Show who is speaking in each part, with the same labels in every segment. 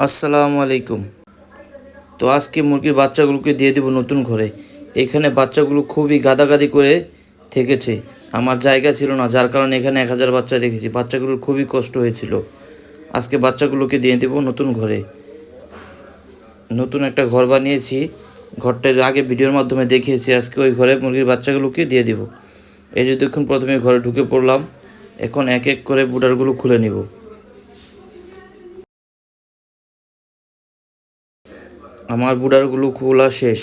Speaker 1: আসসালামু আলাইকুম। তো আজকে মুরগির বাচ্চাগুলোকে দিয়ে দেব নতুন ঘরে। এখানে বাচ্চাগুলো খুবই গাদাগাদি করে থেকেছে। আমার জায়গা ছিল না, যার কারণে এখানে 1000 বাচ্চা রেখেছি। বাচ্চাগুলোর খুবই কষ্ট হয়েছিল। আজকে বাচ্চাগুলোকে দিয়ে দেব নতুন ঘরে। নতুন একটা ঘর বানিয়েছি। ঘরটা আগে ভিডিওর মাধ্যমে দেখিয়েছি। আজকে ওই ঘরে মুরগির বাচ্চাগুলোকে দিয়ে দেব। এই যে দেখুন, প্রথমে ঘরে ঢুকে পড়লাম। এখন এক এক করে বুডারগুলো খুলে নিব। আমার বুডারগুলো খোলা শেষ।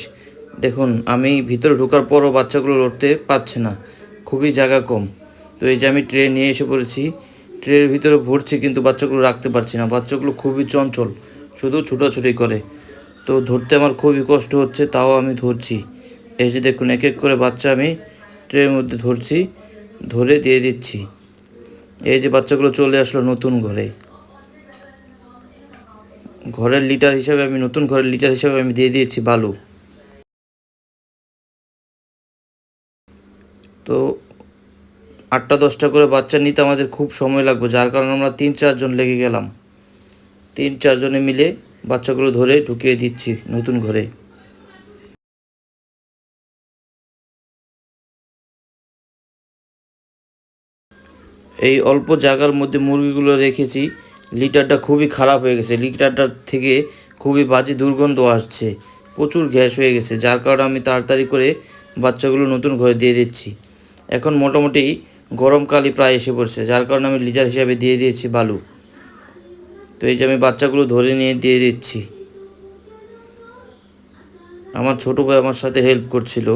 Speaker 1: দেখুন, আমি ভিতরে ঢোকার পরও বাচ্চাগুলো লড়তে পারছে না, খুবই জায়গা কম। তো এই যে আমি ট্রে নিয়ে এসে পড়েছি। ট্রের ভিতরে ভরছি, কিন্তু বাচ্চাগুলো রাখতে পারছি না। বাচ্চাগুলো খুবই চঞ্চল, শুধু ছুটাছুটি করে। তো ধরতে আমার খুবই কষ্ট হচ্ছে, তাও আমি ধরছি। এই যে দেখুন, এক এক করে বাচ্চা আমি ট্রের মধ্যে ধরছি, ধরে দিয়ে দিচ্ছি। এই যে বাচ্চাগুলো চলে আসলো নতুন ঘরে। ঘরের লিটার হিসাবে আমি নতুন ঘরের লিটার হিসাবে আমি দিয়ে দিয়েছি বালু। তো 8টা 10টা করে বাচ্চা নিতে আমাদের খুব সময় লাগবে, যার কারণে আমরা 3-4 জন লেগে গেলাম। 3-4 জনে মিলে বাচ্চাগুলো ধরে ঢুকিয়ে দিচ্ছি নতুন ঘরে। এই অল্প জায়গার মধ্যে মুরগিগুলো রেখেছি। লিটারটা খুবই খারাপ হয়ে গেছে। লিটারটার থেকে খুবই বাজে দুর্গন্ধ আসছে, প্রচুর গ্যাস হয়ে গেছে, যার কারণে আমি তাড়াতাড়ি করে বাচ্চাগুলো নতুন ঘরে দিয়ে দিচ্ছি। এখন মোটামুটি গরমকালই প্রায় এসে পড়ছে, যার কারণে আমি লিটার হিসাবে দিয়ে দিয়েছি বালু। তো এই যে আমি বাচ্চাগুলো ধরে নিয়ে দিয়ে দিচ্ছি। আমার ছোটো ভাই আমার সাথে হেল্প করছিল।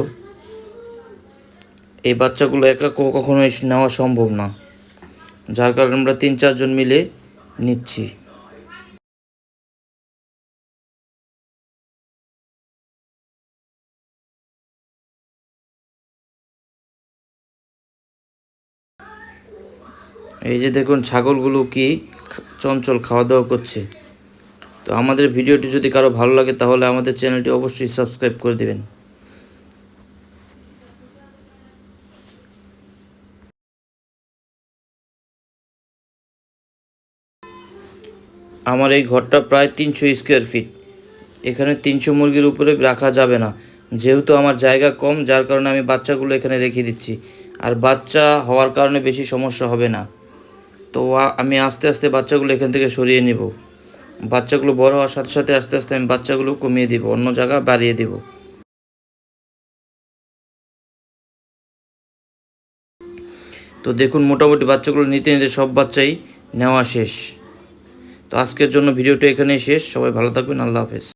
Speaker 1: এই বাচ্চাগুলো একা কখনোই নেওয়া সম্ভব না, যার কারণে আমরা 3-4 জন মিলে নিচ্ছি। এই যে দেখুন, ছাগলগুলো কি চঞ্চল খাওয়া দাওয়া করছে। তো আমাদের ভিডিওটি যদি কারো ভালো লাগে, তাহলে আমাদের চ্যানেলটি অবশ্যই সাবস্ক্রাইব করে দেবেন। আমার এই ঘরটা প্রায় 300 স্কোয়ার ফিট। এখানে 300 মুরগির উপরে রাখা যাবে না, যেহেতু আমার জায়গা কম, যার কারণে আমি বাচ্চাগুলো এখানে রেখে দিচ্ছি। আর বাচ্চা হওয়ার কারণে বেশি সমস্যা হবে না। তো আমি আস্তে আস্তে বাচ্চাগুলো এখান থেকে সরিয়ে নেব। বাচ্চাগুলো বড় হওয়ার সাথে সাথে আস্তে আস্তে আমি বাচ্চাগুলো কমিয়ে দিব, অন্য জায়গা বাড়িয়ে দেব। তো দেখুন, মোটামুটি বাচ্চাগুলো নিতে নিতে সব বাচ্চাই নেওয়া শেষ। তো আজকের জন্য ভিডিওটা এখানেই শেষ। সবাই ভালো থাকবেন। আল্লাহ হাফেজ।